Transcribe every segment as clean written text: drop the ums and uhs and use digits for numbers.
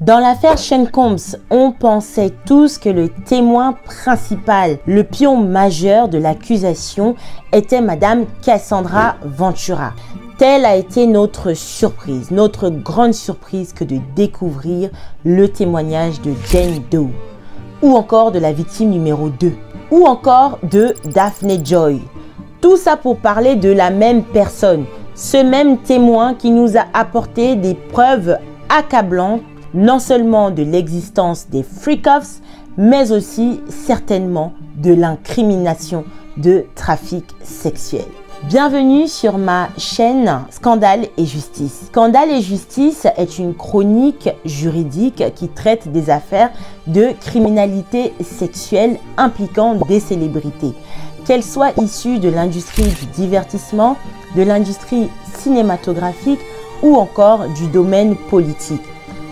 Dans l'affaire Sean Combs, on pensait tous que le témoin principal, le pion majeur de l'accusation, était Madame Cassandra Ventura. Telle a été notre surprise, notre grande surprise que de découvrir le témoignage de Jane Doe, ou encore de la victime numéro 2, ou encore de Daphne Joy. Tout ça pour parler de la même personne, ce même témoin qui nous a apporté des preuves accablantes, non seulement de l'existence des freak-offs, mais aussi certainement de l'incrimination de trafic sexuel. Bienvenue sur ma chaîne Scandale et Justice. Scandale et Justice est une chronique juridique qui traite des affaires de criminalité sexuelle impliquant des célébrités, qu'elles soient issues de l'industrie du divertissement, de l'industrie cinématographique ou encore du domaine politique.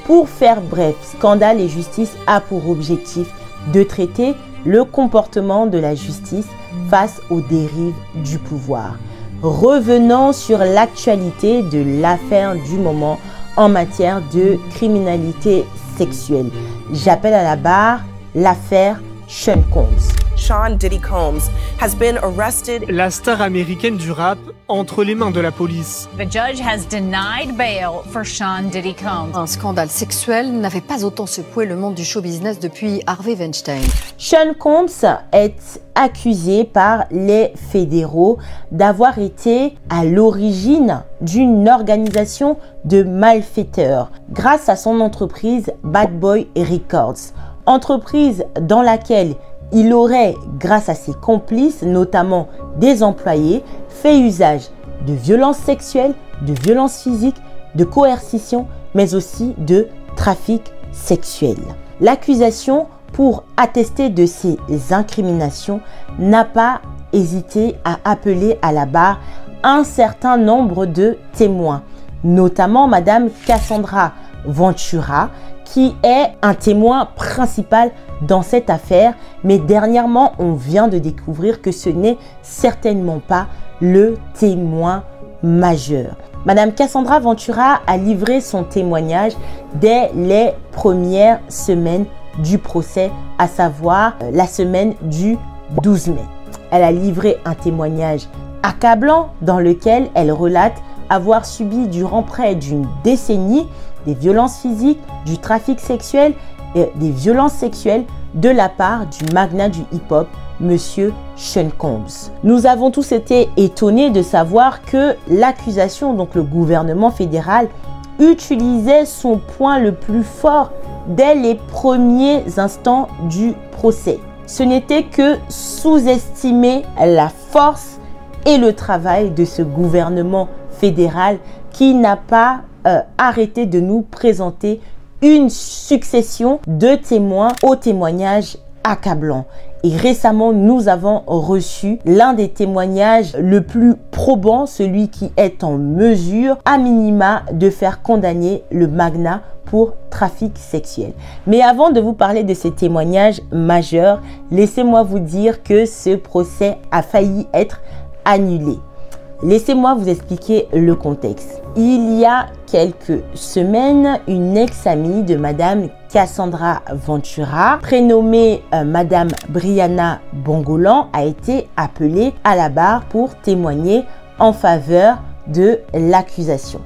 Pour faire bref, Scandale et Justice a pour objectif de traiter le comportement de la justice face aux dérives du pouvoir. Revenons sur l'actualité de l'affaire du moment en matière de criminalité sexuelle. J'appelle à la barre l'affaire Sean Combs. Sean Diddy Combs has been arrested. La star américaine du rap entre les mains de la police. The judge has denied bail for Sean Diddy Combs. Un scandale sexuel n'avait pas autant secoué le monde du show business depuis Harvey Weinstein. Sean Combs est accusé par les fédéraux d'avoir été à l'origine d'une organisation de malfaiteurs grâce à son entreprise Bad Boy Records, entreprise dans laquelle il aurait, grâce à ses complices, notamment des employés, fait usage de violences sexuelles, de violences physiques, de coercition, mais aussi de trafic sexuel. L'accusation, pour attester de ces incriminations, n'a pas hésité à appeler à la barre un certain nombre de témoins, notamment Madame Cassandra Ventura, qui est un témoin principal dans cette affaire, mais dernièrement, on vient de découvrir que ce n'est certainement pas le témoin majeur. Madame Cassandra Ventura a livré son témoignage dès les premières semaines du procès, à savoir la semaine du 12 mai. Elle a livré un témoignage accablant dans lequel elle relate avoir subi durant près d'une décennie des violences physiques, du trafic sexuel et des violences sexuelles de la part du magnat du hip-hop, Monsieur Sean Combs. Nous avons tous été étonnés de savoir que l'accusation, donc le gouvernement fédéral, utilisait son point le plus fort dès les premiers instants du procès. Ce n'était que sous-estimer la force et le travail de ce gouvernement fédéral qui n'a pas arrêté de nous présenter une succession de témoins aux témoignages accablants. Et récemment, nous avons reçu l'un des témoignages le plus probant, celui qui est en mesure, à minima, de faire condamner le magnat pour trafic sexuel. Mais avant de vous parler de ces témoignages majeurs, laissez-moi vous dire que ce procès a failli être annulé. Laissez-moi vous expliquer le contexte. Il y a quelques semaines, une ex-amie de Madame Cassandra Ventura, prénommée Madame Brianna Bongolan, a été appelée à la barre pour témoigner en faveur de l'accusation.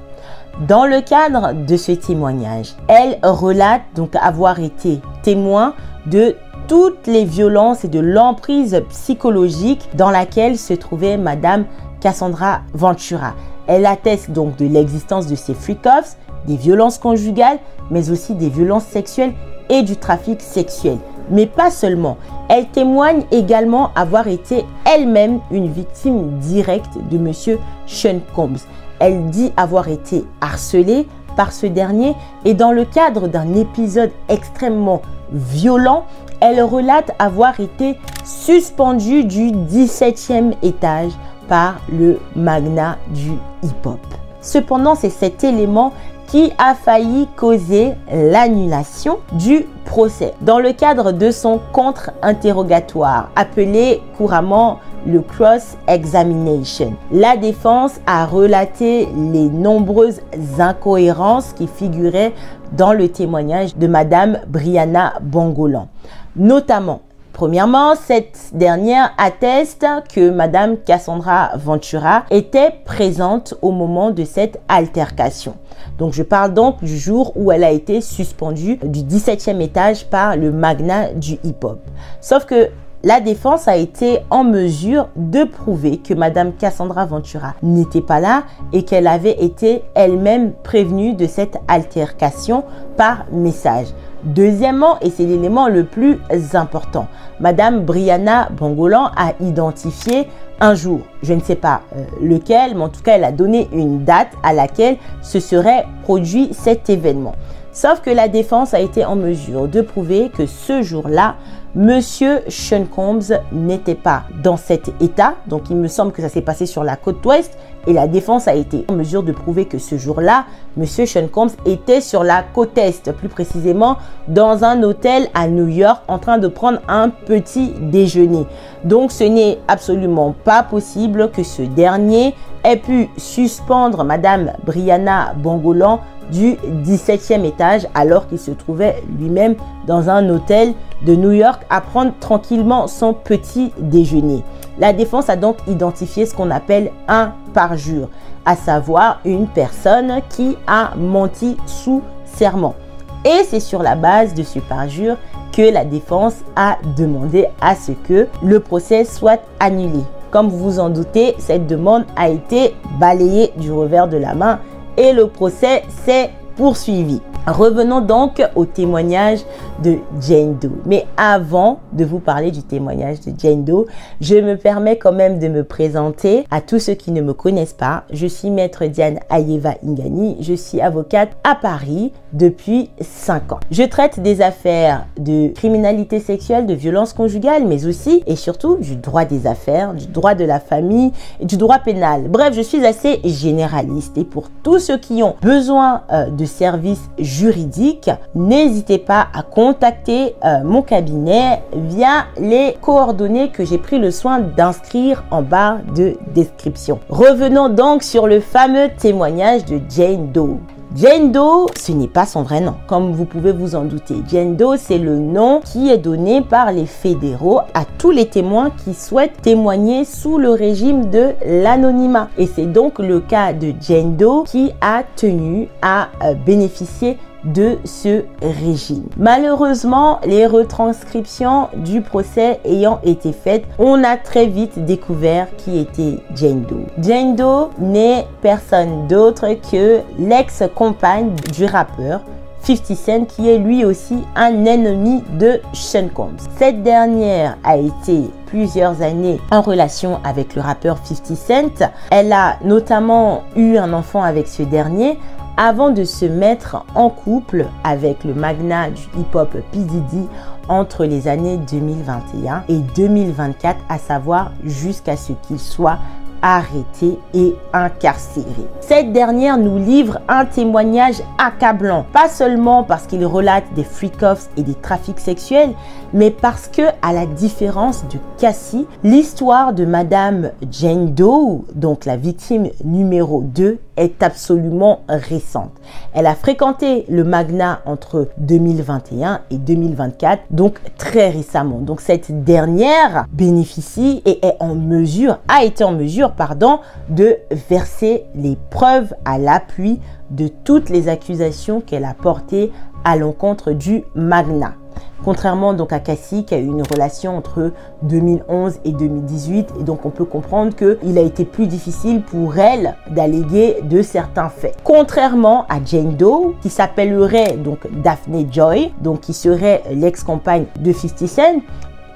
Dans le cadre de ce témoignage, elle relate donc avoir été témoin de toutes les violences et de l'emprise psychologique dans laquelle se trouvait Madame Cassandra Ventura. Elle atteste donc de l'existence de ces freak-offs, des violences conjugales, mais aussi des violences sexuelles et du trafic sexuel. Mais pas seulement. Elle témoigne également avoir été elle-même une victime directe de Monsieur Sean Combs. Elle dit avoir été harcelée par ce dernier et dans le cadre d'un épisode extrêmement violent, elle relate avoir été suspendue du 17e étage par le magnat du hip-hop. Cependant, c'est cet élément qui a failli causer l'annulation du procès. Dans le cadre de son contre-interrogatoire, appelé couramment le cross-examination. La défense a relaté les nombreuses incohérences qui figuraient dans le témoignage de Madame Brianna Bongolan. Notamment, premièrement, cette dernière atteste que Madame Cassandra Ventura était présente au moment de cette altercation. Donc, je parle donc du jour où elle a été suspendue du 17e étage par le magnat du hip-hop. Sauf que la défense a été en mesure de prouver que Madame Cassandra Ventura n'était pas là et qu'elle avait été elle-même prévenue de cette altercation par message. Deuxièmement, et c'est l'élément le plus important, Madame Brianna Bongolan a identifié un jour, je ne sais pas lequel, mais en tout cas, elle a donné une date à laquelle se serait produit cet événement. Sauf que la défense a été en mesure de prouver que ce jour-là, Monsieur Sean Combs n'était pas dans cet état. Donc, il me semble que ça s'est passé sur la côte ouest. Et la défense a été en mesure de prouver que ce jour-là, Monsieur Sean Combs était sur la côte est, plus précisément dans un hôtel à New York en train de prendre un petit déjeuner. Donc, ce n'est absolument pas possible que ce dernier ait pu suspendre Madame Brianna Bongolan du 17e étage alors qu'il se trouvait lui-même dans un hôtel de New York à prendre tranquillement son petit déjeuner. La défense a donc identifié ce qu'on appelle un parjure, à savoir une personne qui a menti sous serment. Et c'est sur la base de ce parjure que la défense a demandé à ce que le procès soit annulé. Comme vous vous en doutez, cette demande a été balayée du revers de la main et le procès s'est poursuivi. Revenons donc au témoignage de Jane Doe. Mais avant de vous parler du témoignage de Jane Doe, je me permets quand même de me présenter à tous ceux qui ne me connaissent pas. Je suis Maître Diane Ayeva Ingani. Je suis avocate à Paris depuis 5 ans. Je traite des affaires de criminalité sexuelle, de violence conjugale, mais aussi et surtout du droit des affaires, du droit de la famille et du droit pénal. Bref, je suis assez généraliste et pour tous ceux qui ont besoin de services juridiques, n'hésitez pas à contacter mon cabinet via les coordonnées que j'ai pris le soin d'inscrire en barre de description. Revenons donc sur le fameux témoignage de Jane Doe. Jane Doe, ce n'est pas son vrai nom, comme vous pouvez vous en douter. Jane Doe, c'est le nom qui est donné par les fédéraux à tous les témoins qui souhaitent témoigner sous le régime de l'anonymat. Et c'est donc le cas de Jane Doe qui a tenu à bénéficier de ce régime. Malheureusement, les retranscriptions du procès ayant été faites, on a très vite découvert qui était Jane Doe. Jane Doe n'est personne d'autre que l'ex-compagne du rappeur 50 Cent, qui est lui aussi un ennemi de Sean Combs. Cette dernière a été plusieurs années en relation avec le rappeur 50 Cent. Elle a notamment eu un enfant avec ce dernier avant de se mettre en couple avec le magnat du hip-hop P. Diddy entre les années 2021 et 2024, à savoir jusqu'à ce qu'il soit arrêté et incarcéré. Cette dernière nous livre un témoignage accablant, pas seulement parce qu'il relate des freak-offs et des trafics sexuels, mais parce que, à la différence de Cassie, l'histoire de Madame Jane Doe, donc la victime numéro 2, est absolument récente. Elle a fréquenté le magnat entre 2021 et 2024, donc très récemment. Donc cette dernière bénéficie et a été en mesure de verser les preuves à l'appui de toutes les accusations qu'elle a portées à l'encontre du magnat. Contrairement donc à Cassie, qui a eu une relation entre 2011 et 2018, et donc on peut comprendre qu'il a été plus difficile pour elle d'alléguer de certains faits. Contrairement à Jane Doe, qui s'appellerait donc Daphne Joy, donc qui serait l'ex-compagne de 50 Cent,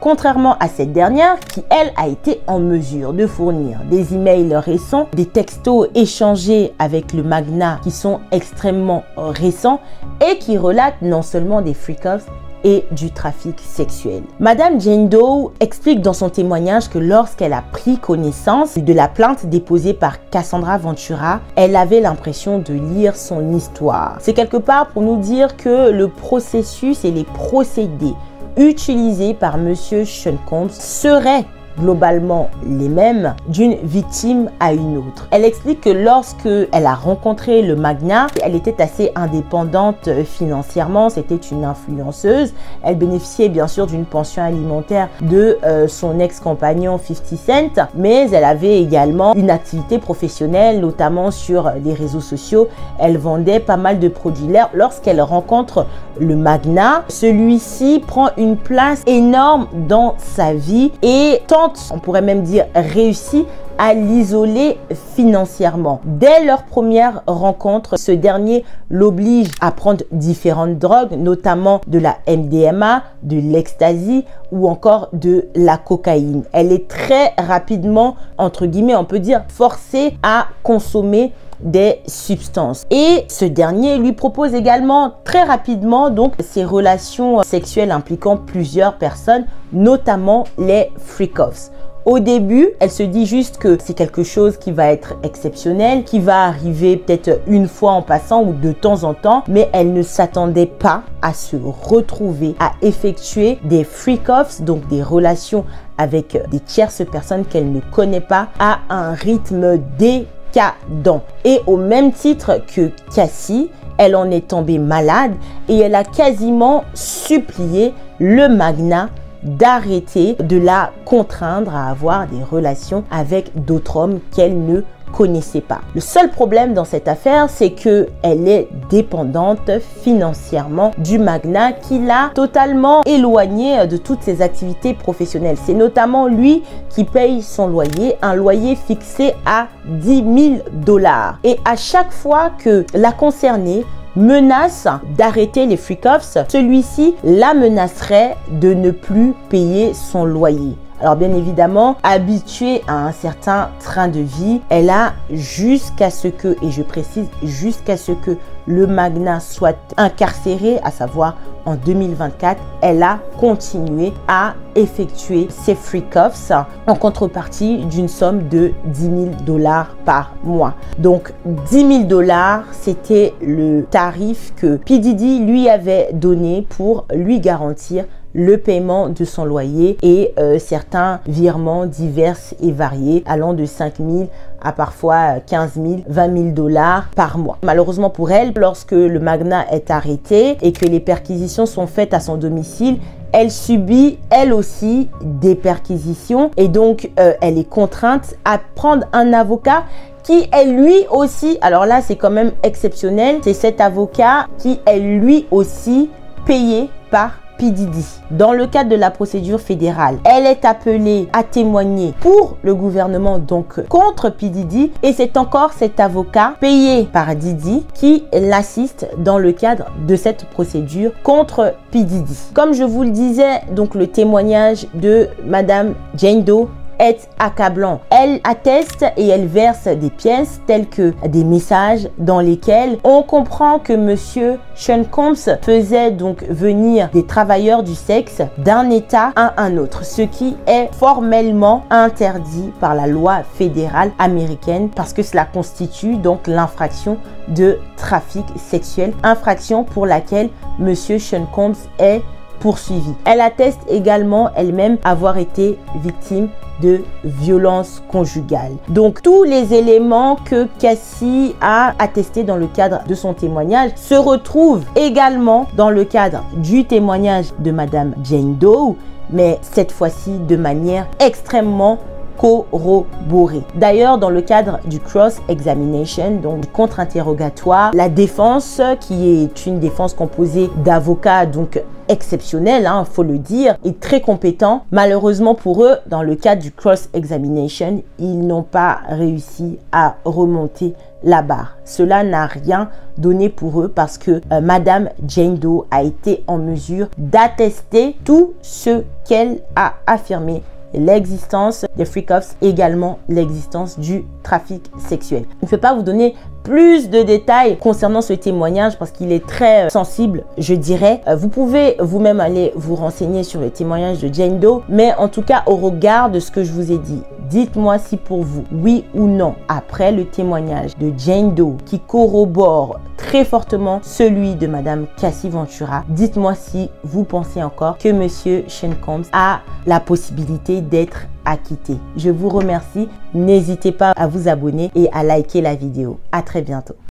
contrairement à cette dernière qui, elle, a été en mesure de fournir des emails récents, des textos échangés avec le magnat qui sont extrêmement récents et qui relatent non seulement des freak-offs et du trafic sexuel. Madame Jane Doe explique dans son témoignage que lorsqu'elle a pris connaissance de la plainte déposée par Cassandra Ventura, elle avait l'impression de lire son histoire. C'est quelque part pour nous dire que le processus et les procédés utilisés par Monsieur Sean Combs seraient globalement les mêmes d'une victime à une autre. Elle explique que lorsque elle a rencontré le magnat, elle était assez indépendante financièrement, c'était une influenceuse. Elle bénéficiait bien sûr d'une pension alimentaire de son ex-compagnon 50 Cent, mais elle avait également une activité professionnelle, notamment sur les réseaux sociaux. Elle vendait pas mal de produits. Lorsqu'elle rencontre le magnat, celui-ci prend une place énorme dans sa vie et tente, on pourrait même dire réussit, à l'isoler financièrement. Dès leur première rencontre, ce dernier l'oblige à prendre différentes drogues, notamment de la MDMA, de l'ecstasy ou encore de la cocaïne. Elle est très rapidement, entre guillemets, on peut dire, forcée à consommer des substances. Et ce dernier lui propose également très rapidement donc ces relations sexuelles impliquant plusieurs personnes, notamment les freak-offs. Au début, elle se dit juste que c'est quelque chose qui va être exceptionnel, qui va arriver peut-être une fois en passant ou de temps en temps, mais elle ne s'attendait pas à se retrouver, à effectuer des freak-offs, donc des relations avec des tierces personnes qu'elle ne connaît pas, à un rythme décadent. Et au même titre que Cassie, elle en est tombée malade et elle a quasiment supplié le magnat d'arrêter de la contraindre à avoir des relations avec d'autres hommes qu'elle ne connaissait pas. Le seul problème dans cette affaire, c'est que elle est dépendante financièrement du magnat qui l'a totalement éloignée de toutes ses activités professionnelles. C'est notamment lui qui paye son loyer, un loyer fixé à 10 000 $. Et à chaque fois que la concernée menace d'arrêter les freak-offs, celui-ci la menacerait de ne plus payer son loyer. Alors bien évidemment, habituée à un certain train de vie, elle a jusqu'à ce que, et je précise, jusqu'à ce que le magnat soit incarcéré, à savoir en 2024, elle a continué à effectuer ses freak-offs en contrepartie d'une somme de 10 000 $ par mois. Donc 10 000 $, c'était le tarif que P. Diddy lui avait donné pour lui garantir le paiement de son loyer et certains virements divers et variés allant de 5 000 à parfois 15 000, 20 000 $ par mois. Malheureusement pour elle, lorsque le magnat est arrêté et que les perquisitions sont faites à son domicile, elle subit elle aussi des perquisitions et donc elle est contrainte à prendre un avocat qui est lui aussi, alors là c'est quand même exceptionnel, c'est cet avocat qui est lui aussi payé par P. Diddy. Dans le cadre de la procédure fédérale, elle est appelée à témoigner pour le gouvernement, donc contre P. Diddy, et c'est encore cet avocat payé par Diddy qui l'assiste dans le cadre de cette procédure contre P. Diddy. Comme je vous le disais, donc le témoignage de Madame Jane Doe est accablant. Elle atteste et elle verse des pièces telles que des messages dans lesquels on comprend que monsieur Sean Combs faisait donc venir des travailleurs du sexe d'un état à un autre, ce qui est formellement interdit par la loi fédérale américaine parce que cela constitue donc l'infraction de trafic sexuel, infraction pour laquelle monsieur Sean Combs est poursuivi. Elle atteste également elle-même avoir été victime de violences conjugales. Donc tous les éléments que Cassie a attestés dans le cadre de son témoignage se retrouvent également dans le cadre du témoignage de Madame Jane Doe, mais cette fois-ci de manière extrêmement corroboré. D'ailleurs, dans le cadre du cross-examination, donc du contre-interrogatoire, la défense, qui est une défense composée d'avocats donc exceptionnels, faut le dire, et très compétents, malheureusement pour eux, dans le cadre du cross-examination, ils n'ont pas réussi à remonter la barre. Cela n'a rien donné pour eux parce que Madame Jane Doe a été en mesure d'attester tout ce qu'elle a affirmé, l'existence des freak-offs, également l'existence du trafic sexuel. Je ne vais pas vous donner plus de détails concernant ce témoignage parce qu'il est très sensible, je dirais. Vous pouvez vous-même aller vous renseigner sur le témoignage de Jane Doe, mais en tout cas, au regard de ce que je vous ai dit, dites-moi si pour vous, oui ou non, après le témoignage de Jane Doe qui corrobore très fortement celui de Madame Cassie Ventura. Dites-moi si vous pensez encore que Monsieur Sean Combs a la possibilité d'être acquitté. Je vous remercie. N'hésitez pas à vous abonner et à liker la vidéo. À très bientôt.